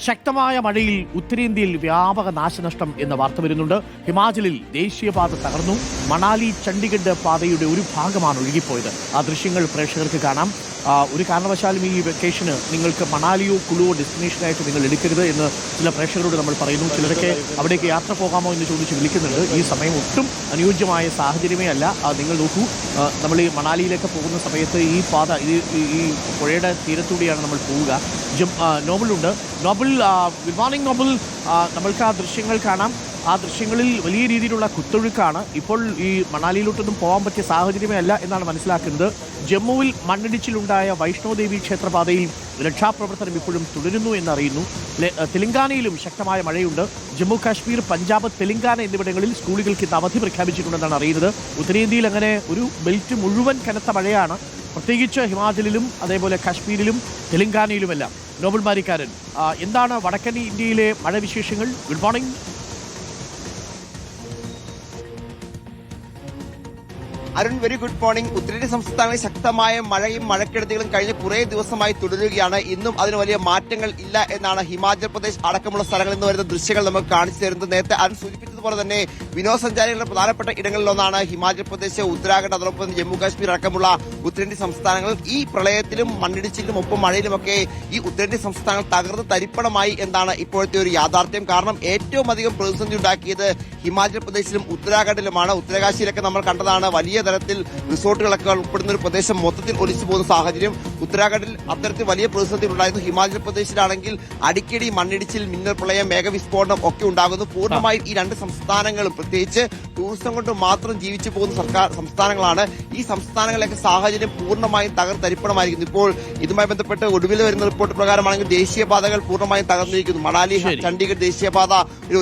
ശക്തമായ മഴയിൽ ഉത്തരേന്ത്യയിൽ വ്യാപക നാശനഷ്ടം എന്ന വാർത്ത വരുന്നുണ്ട്. ഹിമാചലിൽ ദേശീയപാത തകർന്നു. മണാലി ചണ്ഡിഗഡ് പാതയുടെ ഒരു ഭാഗമാണ് ഒഴുകിപ്പോയത്. ആ ദൃശ്യങ്ങൾ പ്രേക്ഷകർക്ക് കാണാം. ഒരു കാരണവശാലും ഈ വെക്കേഷന് നിങ്ങൾക്ക് മണാലിയോ കുളുവോ ഡെസ്റ്റിനേഷനായിട്ട് നിങ്ങൾ എടുക്കരുത് എന്ന് ചില പ്രേക്ഷകരോട് നമ്മൾ പറയുന്നു. ചിലരൊക്കെ അവിടേക്ക് യാത്ര പോകാമോ എന്ന് ചോദിച്ച് വിളിക്കുന്നുണ്ട്. ഈ സമയം ഒട്ടും അനുയോജ്യമായ സാഹചര്യമേ അല്ല. നിങ്ങൾ നോക്കൂ, നമ്മൾ ഈ മണാലിയിലേക്ക് പോകുന്ന സമയത്ത് ഈ പാത ഈ പുഴയുടെ തീരത്തൂടെയാണ് നമ്മൾ പോവുക. നോബിളുണ്ട്. Noble, good morning Noble. നമ്മൾക്ക് ആ ദൃശ്യങ്ങൾ കാണാം. ആ ദൃശ്യങ്ങളിൽ വലിയ രീതിയിലുള്ള കുത്തൊഴുക്കാണ്. ഇപ്പോൾ ഈ മണാലിയിലോട്ടൊന്നും പോകാൻ പറ്റിയ സാഹചര്യമേ അല്ല എന്നാണ് മനസ്സിലാക്കുന്നത്. ജമ്മുവിൽ മണ്ണിടിച്ചിലുണ്ടായ വൈഷ്ണോദേവി ക്ഷേത്രപാതയിൽ രക്ഷാപ്രവർത്തനം ഇപ്പോഴും തുടരുന്നു എന്നറിയുന്നു. തെലങ്കാനയിലും ശക്തമായ മഴയുണ്ട്. ജമ്മു കാശ്മീർ, പഞ്ചാബ്, തെലങ്കാന എന്നിവിടങ്ങളിൽ സ്കൂളുകൾക്ക് ഇന്ന് അവധി പ്രഖ്യാപിച്ചിട്ടുണ്ടെന്നാണ് അറിയുന്നത്. ഉത്തരേന്ത്യയിൽ അങ്ങനെ ഒരു ബെൽറ്റ് മുഴുവൻ കനത്ത മഴയാണ്, പ്രത്യേകിച്ച് ഹിമാചലിലും അതേപോലെ കാശ്മീരിലും തെലങ്കാനയിലുമെല്ലാം. നോബൽ മാരിക്കാരൻ, എന്താണ് വടക്കൻ ഇന്ത്യയിലെ മഴ വിശേഷങ്ങൾ? Good morning. Arun, very good morning. ഉത്തരേന്ത്യ സംസ്ഥാനങ്ങളിൽ ശക്തമായ മഴയും മഴക്കെടുതികളും കഴിഞ്ഞ കുറേ ദിവസമായി തുടരുകയാണ്. ഇന്നും അതിന് വലിയ മാറ്റങ്ങൾ ഇല്ല എന്നാണ് ഹിമാചൽ പ്രദേശ് അടക്കമുള്ള സ്ഥലങ്ങളിൽ നിന്ന് വരുന്ന ദൃശ്യങ്ങൾ നമുക്ക് കാണിച്ചു തരുന്നത്. നേരത്തെ അരുൺ സൂചിപ്പിച്ചതുപോലെ തന്നെ വിനോദസഞ്ചാരികളുടെ പ്രധാനപ്പെട്ട ഇടങ്ങളിലൊന്നാണ് ഹിമാചൽ പ്രദേശ്, ഉത്തരാഖണ്ഡ്, അതോടൊപ്പം ജമ്മു കാശ്മീർ അടക്കമുള്ള ഉത്തരേന്ത്യ സംസ്ഥാനങ്ങൾ. ഈ പ്രളയത്തിലും മണ്ണിടിച്ചിലും ഒപ്പം മഴയിലുമൊക്കെ ഈ ഉത്തരേന്ത്യ സംസ്ഥാനങ്ങൾ തകർന്ന് തരിപ്പണമായി എന്നാണ് ഇപ്പോഴത്തെ ഒരു യാഥാർത്ഥ്യം. കാരണം ഏറ്റവും അധികം പ്രതിസന്ധി ഉണ്ടാക്കിയത് ഹിമാചൽ പ്രദേശിലും ഉത്തരാഖണ്ഡിലുമാണ്. ഉത്തരകാശിയിലൊക്കെ നമ്മൾ കണ്ടതാണ് വലിയ തരത്തിൽ റിസോർട്ടുകളൊക്കെ ഉൾപ്പെടുന്ന ഒരു പ്രദേശം മൊത്തത്തിൽ ഒലിച്ചു പോകുന്ന സാഹചര്യം. ഉത്തരാഖണ്ഡിൽ അത്തരത്തിൽ വലിയ പ്രതിസന്ധി ഉണ്ടായിരുന്നു. ഹിമാചൽ പ്രദേശിലാണെങ്കിൽ അടിക്കടി മണ്ണിടിച്ചിൽ, മിന്നൽ പ്രളയം, മേഘവിസ്ഫോടനം ഒക്കെ ഉണ്ടാകുന്നു. പൂർണ്ണമായും ഈ രണ്ട് സംസ്ഥാനങ്ങളും പ്രത്യേകിച്ച് ടൂറിസം കൊണ്ട് മാത്രം ജീവിച്ചു പോകുന്ന സംസ്ഥാനങ്ങളാണ്. ഈ സംസ്ഥാനങ്ങളിലൊക്കെ സാഹചര്യം പൂർണ്ണമായും തകർത്തരിപ്പണമായിരിക്കുന്നു. ഇപ്പോൾ ഇതുമായി ബന്ധപ്പെട്ട് ഒടുവിൽ വരുന്ന റിപ്പോർട്ട് പ്രകാരമാണെങ്കിൽ ദേശീയപാതകൾ പൂർണ്ണമായും തകർന്നിരിക്കുന്നു. മണാലി ചണ്ഡിഗഡ് ദേശീയപാത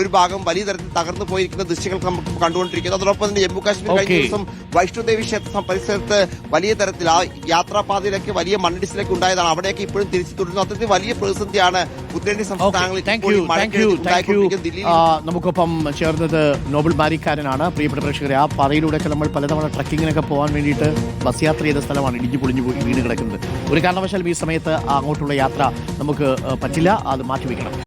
ഒരു ഭാഗം വലിയ തരത്തിൽ തകർന്നു പോയിരിക്കുന്ന ദൃശ്യങ്ങൾ നമുക്ക് കണ്ടുകൊണ്ടിരിക്കുന്നു. അതോടൊപ്പം തന്നെ ജമ്മു കാശ്മീർ കഴിഞ്ഞ ദിവസം വൈഷ്ണോദേവി ക്ഷേത്ര പരിസരത്ത് വലിയ തരത്തിൽ ആ യാത്രാപാതയിലൊക്കെ വലിയ മണ്ണിടിച്ചിലൊക്കെ ഉണ്ടായതാണ്. അവിടെയൊക്കെ ഇപ്പോഴും തിരിച്ചു തുടരുന്നു. അത്തരത്തിൽ വലിയ പ്രതിസന്ധിയാണ് ഉത്തരേന്ത്യ സംസ്ഥാനങ്ങളിൽ. നമുക്കൊപ്പം ചേർന്നത് നോബൽ മാരിക്കാരനാണ്. പ്രിയപ്പെട്ട പ്രേക്ഷകരെ, ആ പാതയിലൂടെയൊക്കെ നമ്മൾ പലതവണ ട്രക്കിങ്ങിനൊക്കെ പോകാൻ വേണ്ടിയിട്ട് ബസ് യാത്ര ചെയ്ത സ്ഥലമാണ് ഇടിഞ്ഞു പൊളിഞ്ഞു വീണ് കിടക്കുന്നത്. ഒരു കാരണവശാലും ഈ സമയത്ത് അങ്ങോട്ടുള്ള യാത്ര നമുക്ക് പറ്റില്ല, അത് മാറ്റിവെക്കണം.